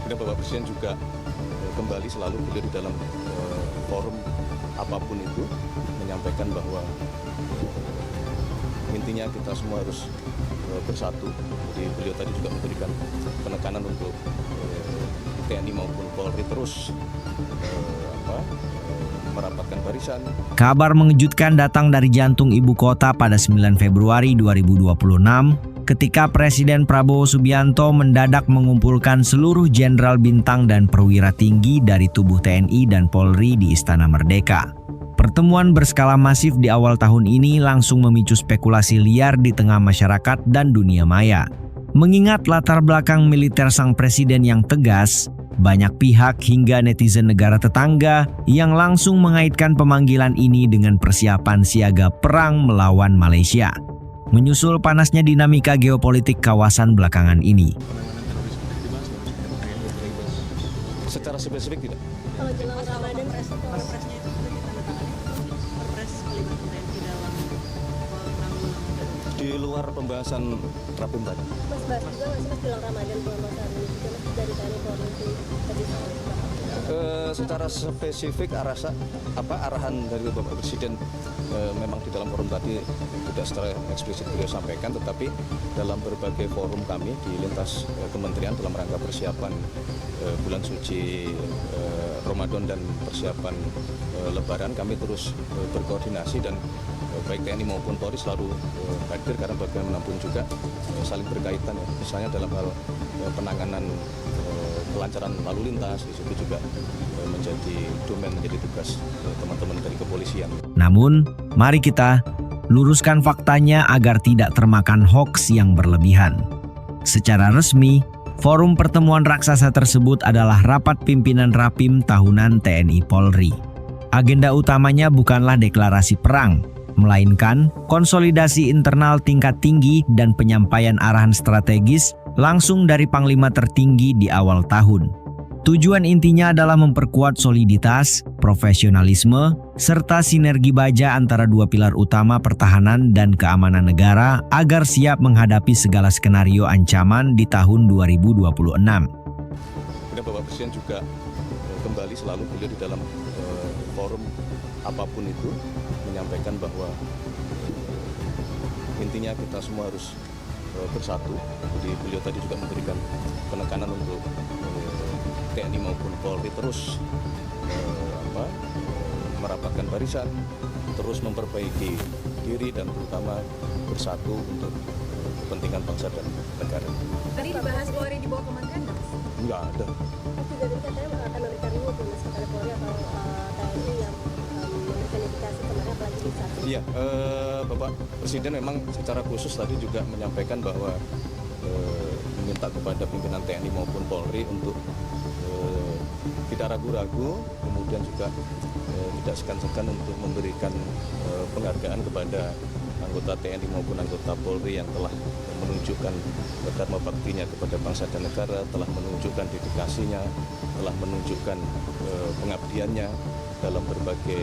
Kemudian Bapak Presiden juga kembali selalu beliau di dalam forum apapun itu menyampaikan bahwa intinya kita semua harus bersatu. Jadi beliau tadi juga memberikan penekanan untuk TNI maupun Polri terus merapatkan barisan. Kabar mengejutkan datang dari jantung ibu kota pada 9 Februari 2026 ketika Presiden Prabowo Subianto mendadak mengumpulkan seluruh jenderal bintang dan perwira tinggi dari tubuh TNI dan Polri di Istana Merdeka. Pertemuan berskala masif di awal tahun ini langsung memicu spekulasi liar di tengah masyarakat dan dunia maya. Mengingat latar belakang militer sang presiden yang tegas, banyak pihak hingga netizen negara tetangga yang langsung mengaitkan pemanggilan ini dengan persiapan siaga perang melawan Malaysia. Menyusul panasnya dinamika geopolitik kawasan belakangan ini. Secara spesifik tidak? Kalau jelang Ramadan, Perpresnya itu sudah ditandatangani, Perpres pelibatan TNI dalam penanggulangan Di luar pembahasan Rapim tadi. Mas bahas juga nggak sih Mas jelang Ramadan pembahasan ini juga Mas dari TNI Polri itu tadi Secara spesifik arahan dari Bapak Presiden memang di dalam forum tadi tidak secara eksplisit beliau sampaikan, tetapi dalam berbagai forum kami di lintas kementerian dalam rangka persiapan bulan suci Ramadan dan persiapan Lebaran kami terus berkoordinasi dan baik TNI maupun Polri selalu hadir karena bagaimanapun juga saling berkaitan ya. Misalnya dalam hal penanganan kelancaran lalu lintas di situ juga menjadi domain, menjadi tugas teman-teman dari kepolisian. Namun, mari kita luruskan faktanya agar tidak termakan hoaks yang berlebihan. Secara resmi, forum pertemuan raksasa tersebut adalah rapat pimpinan Rapim tahunan TNI Polri. Agenda utamanya bukanlah deklarasi perang, melainkan konsolidasi internal tingkat tinggi dan penyampaian arahan strategis langsung dari Panglima tertinggi di awal tahun. Tujuan intinya adalah memperkuat soliditas, profesionalisme, serta sinergi baja antara dua pilar utama pertahanan dan keamanan negara agar siap menghadapi segala skenario ancaman di tahun 2026. Kemudian Bapak Presiden juga kembali selalu beliau di dalam forum apapun itu menyampaikan bahwa intinya kita semua harus bersatu. Jadi beliau tadi juga memberikan penekanan untuk TNI maupun Polri terus merapatkan barisan, terus memperbaiki diri dan terutama bersatu untuk kepentingan bangsa dan negara. Tadi dibahas Polri di bawah kementerian nggak? Enggak ada. Mas juga tadi katanya akan memberikan reward Mas kepada Polri atau TNI yang memverifikasi kemarin apalagi di saat ini. Iya, Bapak Presiden memang secara khusus tadi juga menyampaikan bahwa meminta kepada pimpinan TNI maupun Polri untuk tidak ragu-ragu, kemudian juga tidak segan-segan untuk memberikan penghargaan kepada anggota TNI maupun anggota Polri yang telah menunjukkan dharma baktinya kepada bangsa dan negara, telah menunjukkan dedikasinya, telah menunjukkan pengabdiannya dalam berbagai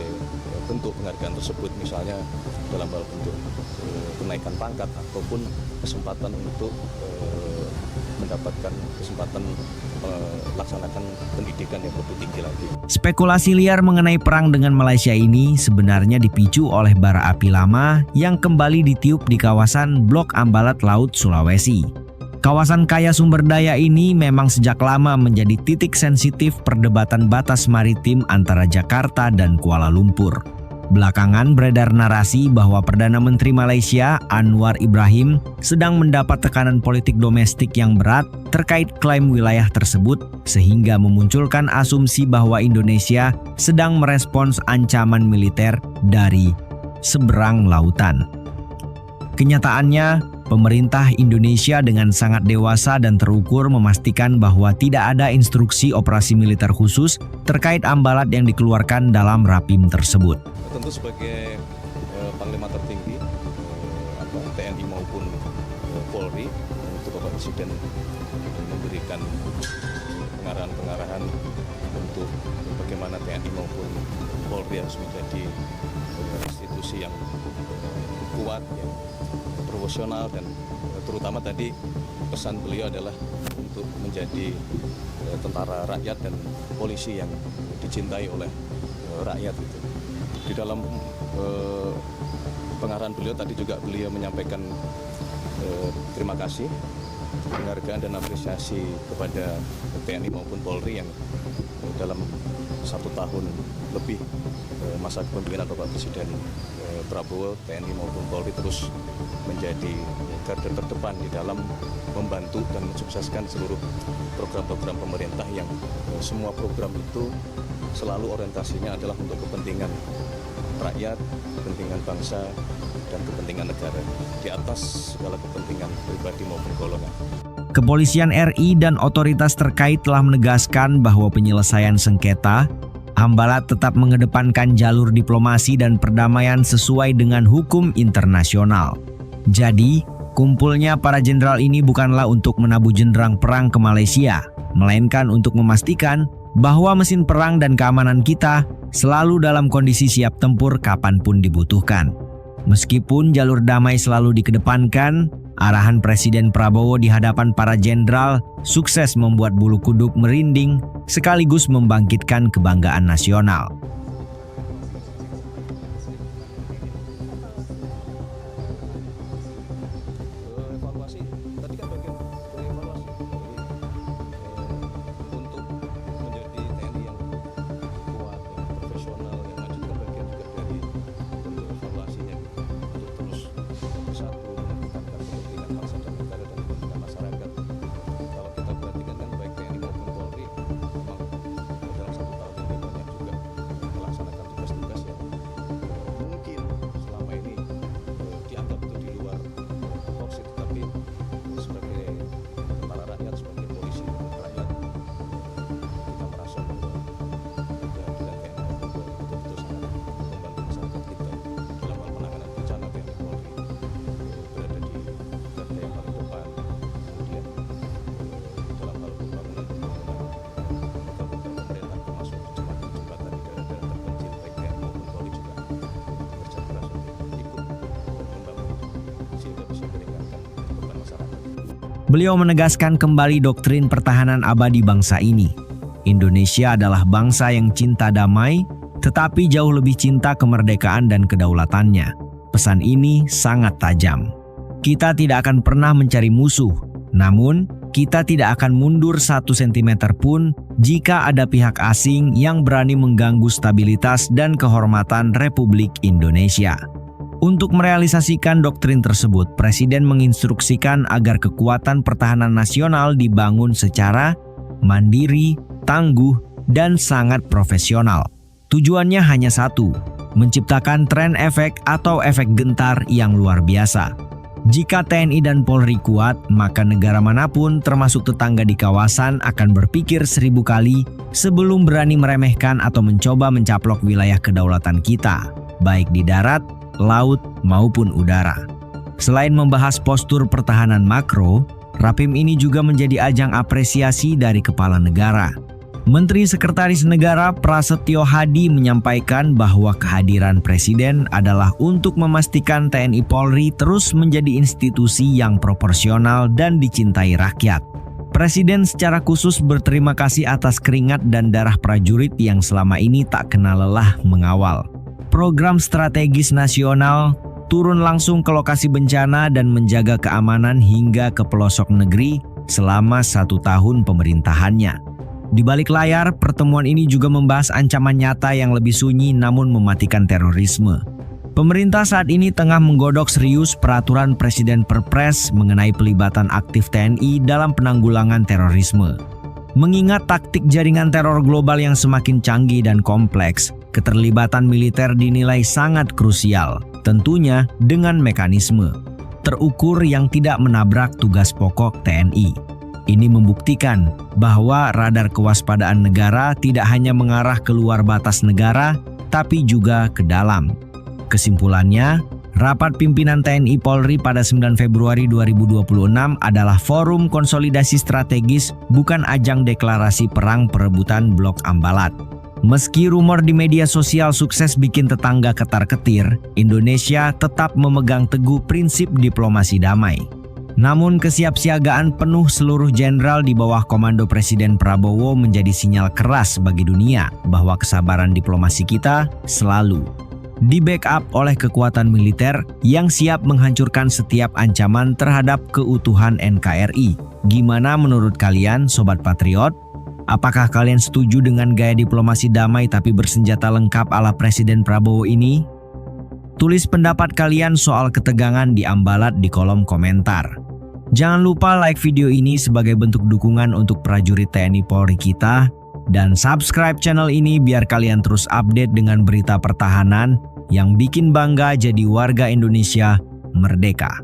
bentuk penghargaan tersebut, misalnya dalam hal bentuk kenaikan pangkat ataupun kesempatan untuk mendapatkan kesempatan melaksanakan pendidikan yang lebih tinggi lagi. Spekulasi liar mengenai perang dengan Malaysia ini sebenarnya dipicu oleh bara api lama yang kembali ditiup di kawasan Blok Ambalat Laut Sulawesi. Kawasan kaya sumber daya ini memang sejak lama menjadi titik sensitif perdebatan batas maritim antara Jakarta dan Kuala Lumpur. Belakangan beredar narasi bahwa Perdana Menteri Malaysia Anwar Ibrahim sedang mendapat tekanan politik domestik yang berat terkait klaim wilayah tersebut sehingga memunculkan asumsi bahwa Indonesia sedang merespons ancaman militer dari seberang lautan. Kenyataannya, pemerintah Indonesia dengan sangat dewasa dan terukur memastikan bahwa tidak ada instruksi operasi militer khusus terkait ambalat yang dikeluarkan dalam Rapim tersebut. Tentu sebagai Panglima tertinggi TNI maupun Polri, untuk Bapak Presiden memberikan pengarahan-pengarahan untuk bagaimana TNI maupun Polri harus menjadi institusi yang kuat, yang profesional, dan terutama tadi pesan beliau adalah untuk menjadi tentara rakyat dan polisi yang dicintai oleh rakyat gitu. Di dalam pengarahan beliau tadi juga beliau menyampaikan terima kasih, penghargaan dan apresiasi kepada TNI maupun Polri yang dalam 1 tahun lebih masa kepemimpinan Bapak Presiden Prabowo, TNI maupun Polri terus menjadi garda terdepan di dalam membantu dan mensukseskan seluruh program-program pemerintah yang semua program itu selalu orientasinya adalah untuk kepentingan rakyat, kepentingan bangsa, dan kepentingan negara di atas segala kepentingan pribadi maupun golongan. Kepolisian RI dan otoritas terkait telah menegaskan bahwa penyelesaian sengketa Hambalat tetap mengedepankan jalur diplomasi dan perdamaian sesuai dengan hukum internasional. Jadi, kumpulnya para jenderal ini bukanlah untuk menabuh jenderang perang ke Malaysia, melainkan untuk memastikan bahwa mesin perang dan keamanan kita selalu dalam kondisi siap tempur kapanpun dibutuhkan. Meskipun jalur damai selalu dikedepankan, arahan Presiden Prabowo di hadapan para jenderal sukses membuat bulu kuduk merinding sekaligus membangkitkan kebanggaan nasional. Evaluasi tadi kan bagian dari evaluasi. Jadi untuk menjadi TNI yang kuat, yang profesional, yang maju kan bagian juga dari bentuk evaluasinya untuk terus bersatu meningkatkan kepentingan bangsa dan negara dan kepentingan masyarakat. Kalau kita perhatikan kan baik TNI maupun Polri memang dalam 1 tahun ini banyak juga melaksanakan tugas-tugas yang mungkin selama ini dianggap itu di luar porsi, tetapi sebagai tentara rakyat, sebagai polisi rakyat, kita merasa bahwa kehadiran TNI maupun Polri betul-betul sangat membantu masyarakat kita dalam hal penanganan bencana. TNI Polri berada di garda yang paling depan, kemudian dalam hal pembangunan program-program pemerintah termasuk jembatan di daerah-daerah terpencil, baik TNI maupun Polri juga bekerja keras untuk ikut membangun sehingga bisa meringankan beban masyarakat. Beliau menegaskan kembali doktrin pertahanan abadi bangsa ini. Indonesia adalah bangsa yang cinta damai, tetapi jauh lebih cinta kemerdekaan dan kedaulatannya. Pesan ini sangat tajam. Kita tidak akan pernah mencari musuh, namun kita tidak akan mundur 1 sentimeter pun jika ada pihak asing yang berani mengganggu stabilitas dan kehormatan Republik Indonesia. Untuk merealisasikan doktrin tersebut, Presiden menginstruksikan agar kekuatan pertahanan nasional dibangun secara mandiri, tangguh, dan sangat profesional. Tujuannya hanya satu, menciptakan tren efek atau efek gentar yang luar biasa. Jika TNI dan Polri kuat, maka negara manapun termasuk tetangga di kawasan akan berpikir 1000 kali sebelum berani meremehkan atau mencoba mencaplok wilayah kedaulatan kita, baik di darat, laut, maupun udara. Selain membahas postur pertahanan makro, Rapim ini juga menjadi ajang apresiasi dari kepala negara. Menteri Sekretaris Negara Prasetyo Hadi menyampaikan bahwa kehadiran Presiden adalah untuk memastikan TNI Polri terus menjadi institusi yang proporsional dan dicintai rakyat. Presiden secara khusus berterima kasih atas keringat dan darah prajurit yang selama ini tak kenal lelah mengawal program strategis nasional, turun langsung ke lokasi bencana dan menjaga keamanan hingga ke pelosok negeri selama 1 tahun pemerintahannya. Di balik layar, pertemuan ini juga membahas ancaman nyata yang lebih sunyi namun mematikan terorisme. Pemerintah saat ini tengah menggodok serius peraturan Presiden Perpres mengenai pelibatan aktif TNI dalam penanggulangan terorisme. Mengingat taktik jaringan teror global yang semakin canggih dan kompleks, keterlibatan militer dinilai sangat krusial, tentunya dengan mekanisme terukur yang tidak menabrak tugas pokok TNI. Ini membuktikan bahwa radar kewaspadaan negara tidak hanya mengarah keluar batas negara, tapi juga ke dalam. Kesimpulannya, Rapat Pimpinan TNI Polri pada 9 Februari 2026 adalah forum konsolidasi strategis, bukan ajang deklarasi perang perebutan Blok Ambalat. Meski rumor di media sosial sukses bikin tetangga ketar-ketir, Indonesia tetap memegang teguh prinsip diplomasi damai. Namun kesiapsiagaan penuh seluruh jenderal di bawah komando Presiden Prabowo menjadi sinyal keras bagi dunia bahwa kesabaran diplomasi kita selalu di-backup oleh kekuatan militer yang siap menghancurkan setiap ancaman terhadap keutuhan NKRI. Gimana menurut kalian, Sobat Patriot? Apakah kalian setuju dengan gaya diplomasi damai tapi bersenjata lengkap ala Presiden Prabowo ini? Tulis pendapat kalian soal ketegangan di Ambalat di kolom komentar. Jangan lupa like video ini sebagai bentuk dukungan untuk prajurit TNI Polri kita, dan subscribe channel ini biar kalian terus update dengan berita pertahanan yang bikin bangga jadi warga Indonesia merdeka.